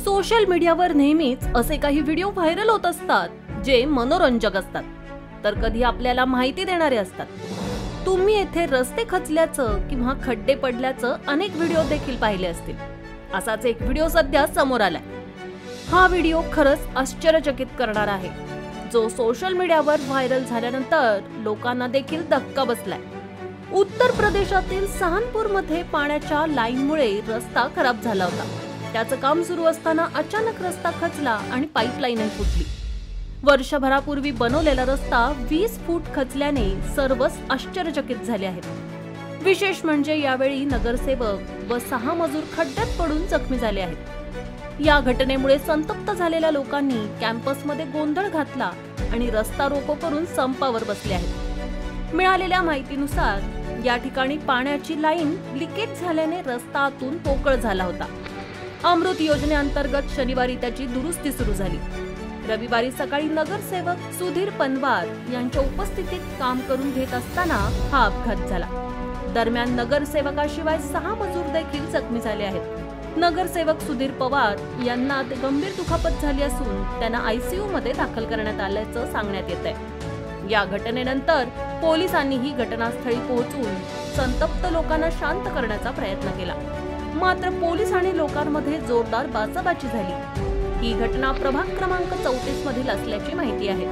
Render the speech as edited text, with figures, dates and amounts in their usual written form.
Social मीडियावर नेहमीच असे काही व्हिडिओ व्हायरल होत असतात जे मनोरंजक असतात तर कधी आपल्याला माहिती देणारे असतात। तुम्ही येथे रस्ते खचल्याचं किंवा खड्डे पडल्याचं अनेक व्हिडिओ देखील पाहिले असतील। असाच एक व्हिडिओ सध्या समोर आलाय। हा व्हिडिओ खरंच आश्चर्यचकित करणार आहे, जो सोशल मीडियावर व्हायरल झाल्यानंतर लोकांना देखील धक्का बसलाय। उत्तर प्रदेशातील सहारनपूरमध्ये पाण्याच्या लाईनमुळे रस्ता खराब झाला होता। त्याचं काम सुरू असताना अचानक रस्ता खचला आणि पाईपलाईनही फुटली। वर्षभरापूर्वी बनवलेला रस्ता 20 फूट खचल्याने सर्वच आश्चर्यचकित झाले आहेत। विशेष म्हणजे यावेळी नगरसेवक व 6 मजूर खड्ड्यात पडून जखमी झाले आहेत। या घटनेमुळे संतप्त झालेल्या लोकांनी कॅम्पसमध्ये गोंधळ घातला आणि रस्ता रोको करून संपावर बसले आहेत। मिळालेल्या माहितीनुसार या ठिकाणी पाण्याची लाईन लिकेज झाल्याने रस्ता आतून पोकळ झाला होता। अमृत योजनेअंतर्गत शनिवारी त्याची दुरुस्ती सुरू झाली। रविवारी सकाळी नगरसेवक सुधीर पनवार यांच्या उपस्थितीत काम करून घेत असताना हा अपघात झाला। दरम्यान नगरसेवकाशिवाय 6 मजूर देखील जखमी झाले आहेत। नगरसेवक सुधीर पवार यांना गंभीर दुखापत झाली असून त्यांना आयसीयू मध्ये दाखल करण्यात आल्याचं सांगण्यात येत आहे। या घटनेनंतर पोलिसांनीही घटनास्थळी पोहोचून संतप्त लोकांना शांत करण्याचा प्रयत्न केला, मात्र पोलीस आणि लोकांमध्ये जोरदार बाचाबाची झाली। ही घटना प्रभाग क्रमांक 34 मधील असल्याची माहिती आहे।